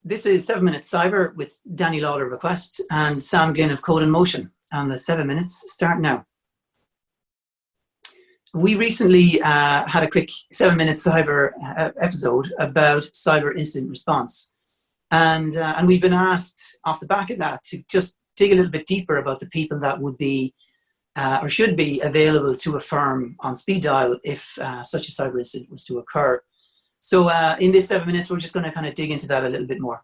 This is 7 Minutes Cyber with Daniel Lawlor Request and Sam Glynn of Code in Motion. And the 7 minutes start now. We recently had a quick 7 Minutes Cyber episode about cyber incident response. And we've been asked off the back of that to just dig a little bit deeper about the people that would be or should be available to a firm on speed dial if such a cyber incident was to occur. So in this 7 minutes, we're just going to kind of dig into that a little bit more.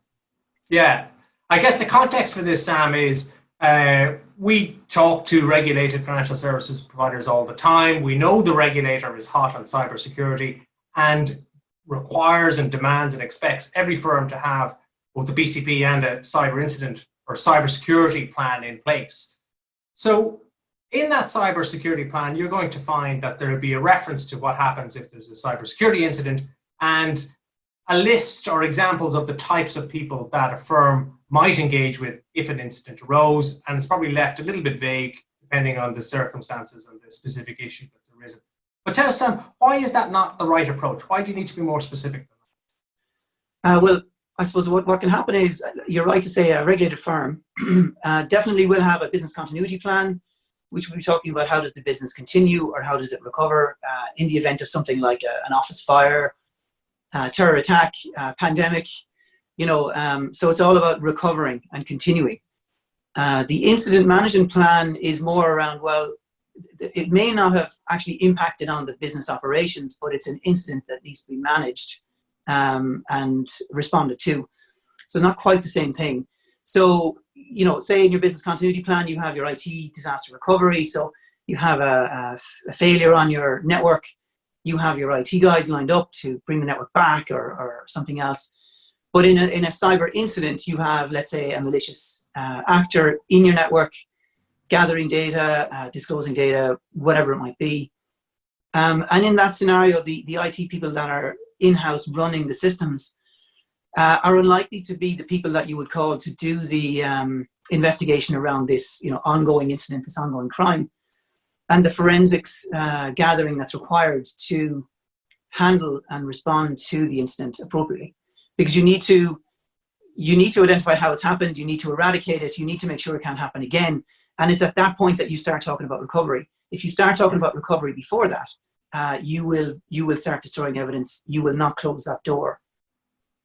Yeah, I guess the context for this, Sam, is we talk to regulated financial services providers all the time. We know the regulator is hot on cybersecurity and requires and demands and expects every firm to have both the BCP and a cyber incident or cybersecurity plan in place. So in that cybersecurity plan, you're going to find that there will be a reference to what happens if there's a cybersecurity incident and a list or examples of the types of people that a firm might engage with if an incident arose. And it's probably left a little bit vague depending on the circumstances and the specific issue that's arisen. But tell us, Sam, why is that not the right approach? Why do you need to be more specific than that? Well, I suppose what can happen is, you're right to say a regulated firm definitely will have a business continuity plan, which will be talking about how does the business continue or how does it recover in the event of something like an office fire, terror attack, pandemic, so it's all about recovering and continuing. The incident management plan is more around, well, it may not have actually impacted on the business operations, but it's an incident that needs to be managed and responded to. So not quite the same thing. So, say in your business continuity plan, you have your IT disaster recovery. So you have a failure on your network. You have your IT guys lined up to bring the network back or something else. But in a cyber incident, you have, let's say, a malicious actor in your network, gathering data, disclosing data, whatever it might be. And in that scenario, the IT people that are in-house running the systems are unlikely to be the people that you would call to do the investigation around this ongoing incident, this ongoing crime. And the forensics gathering that's required to handle and respond to the incident appropriately. Because you need to identify how it's happened, you need to eradicate it, you need to make sure it can't happen again. And it's at that point that you start talking about recovery. If you start talking about recovery before that, you will start destroying evidence, you will not close that door.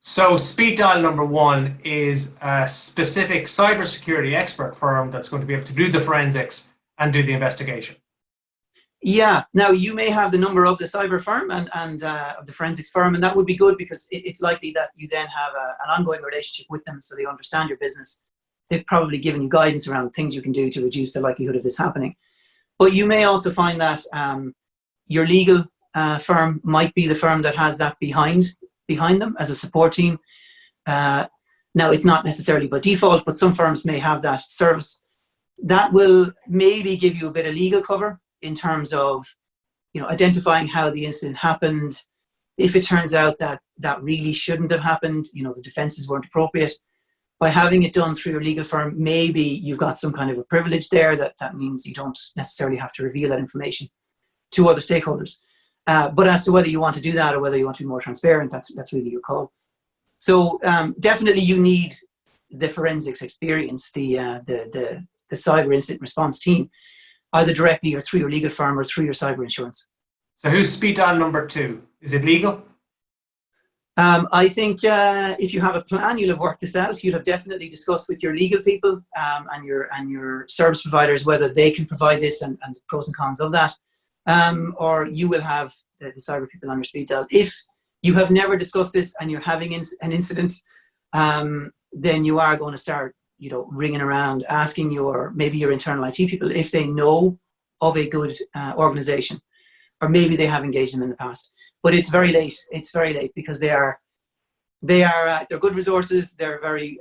So speed dial number one is a specific cybersecurity expert firm that's going to be able to do the forensics and do the investigation. Yeah. Now, you may have the number of the cyber firm and of the forensics firm, and that would be good because it's likely that you then have an ongoing relationship with them so they understand your business. They've probably given you guidance around things you can do to reduce the likelihood of this happening. But you may also find that your legal firm might be the firm that has that behind them as a support team. Now, it's not necessarily by default, but some firms may have that service. That will maybe give you a bit of legal cover in terms of, identifying how the incident happened. If it turns out that that really shouldn't have happened, the defenses weren't appropriate, by having it done through your legal firm, maybe you've got some kind of a privilege there that means you don't necessarily have to reveal that information to other stakeholders. But as to whether you want to do that or whether you want to be more transparent, that's really your call. So definitely you need the forensics experience, the cyber incident response team, either directly or through your legal firm or through your cyber insurance. So who's speed dial number two? Is it legal? I think if you have a plan, you'll have worked this out. You'll have definitely discussed with your legal people and your service providers whether they can provide this and the pros and cons of that. Or you will have the cyber people on your speed dial. If you have never discussed this and you're having an incident, then you are going to start ringing around, asking maybe your internal IT people if they know of a good organization, or maybe they have engaged them in the past. But it's very late. It's very late because they're good resources. They're very,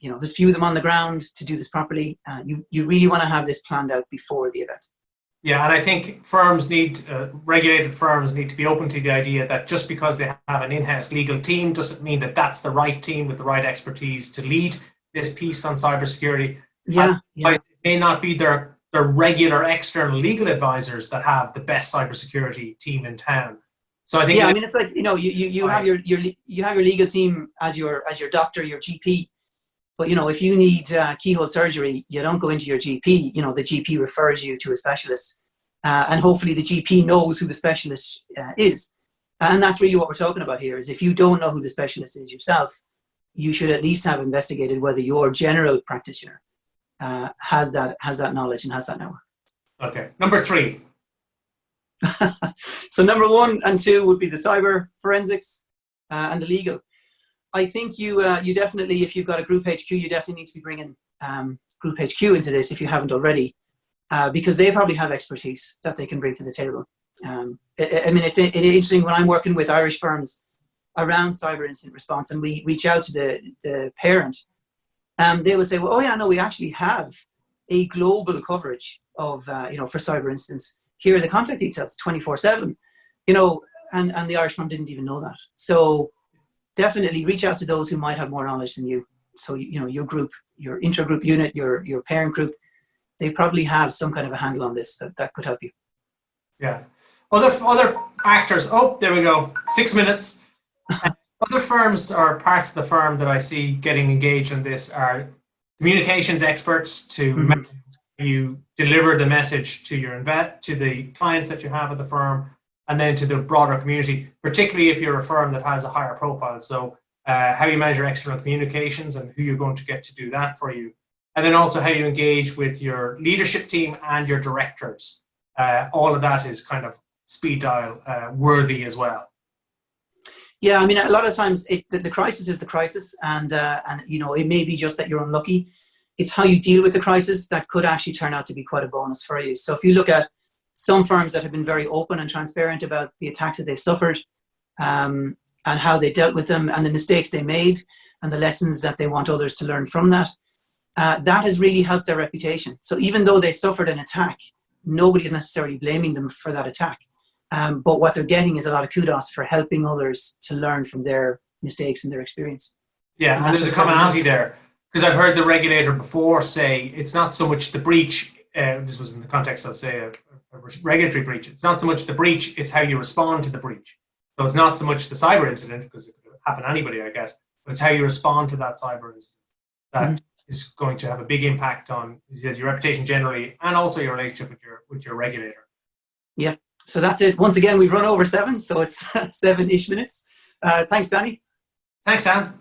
there's few of them on the ground to do this properly. You really want to have this planned out before the event. Yeah, and I think regulated firms need to be open to the idea that just because they have an in-house legal team doesn't mean that that's the right team with the right expertise to lead this piece on cybersecurity. Yeah. It may not be their regular external legal advisors that have the best cybersecurity team in town. So I think yeah, I mean, it's like, you have your legal team as your doctor, your GP. But if you need keyhole surgery, you don't go into your GP. The GP refers you to a specialist, and hopefully the GP knows who the specialist is. And that's really what we're talking about here. Is if you don't know who the specialist is yourself, you should at least have investigated whether your general practitioner has that knowledge and has that network. Okay, number 3. So number 1 and 2 would be the cyber forensics and the legal. I think you definitely, if you've got a group HQ, you definitely need to be bringing group HQ into this if you haven't already, because they probably have expertise that they can bring to the table. I mean, it's interesting when I'm working with Irish firms around cyber incident response, and we reach out to the parent, they will say, well, oh yeah, no, we actually have a global coverage of, for cyber incidents. Here are the contact details, 24/7, and the Irish firm didn't even know that. So definitely reach out to those who might have more knowledge than you. So, your group, your intragroup unit, your parent group, they probably have some kind of a handle on this that could help you. Yeah. Other actors, oh, there we go, 6 minutes. Other firms or parts of the firm that I see getting engaged in this are communications experts to you deliver the message to to the clients that you have at the firm, and then to the broader community, particularly if you're a firm that has a higher profile. So how you manage your external communications and who you're going to get to do that for you. And then also how you engage with your leadership team and your directors. All of that is kind of speed dial worthy as well. Yeah, I mean, a lot of times the crisis is the crisis, and it may be just that you're unlucky. It's how you deal with the crisis that could actually turn out to be quite a bonus for you. So if you look at some firms that have been very open and transparent about the attacks that they've suffered, and how they dealt with them, and the mistakes they made, and the lessons that they want others to learn from that, that has really helped their reputation. So even though they suffered an attack, nobody is necessarily blaming them for that attack. But what they're getting is a lot of kudos for helping others to learn from their mistakes and their experience. Yeah, and there's a commonality there. Because I've heard the regulator before say it's not so much the breach, this was in the context of, say, a regulatory breach. It's not so much the breach, it's how you respond to the breach. So it's not so much the cyber incident, because it could happen to anybody, I guess, but it's how you respond to that cyber incident that is going to have a big impact on your reputation generally, and also your relationship with your regulator. Yeah. So that's it. Once again, we've run over 7, so it's 7-ish minutes. Thanks, Danny. Thanks, Sam.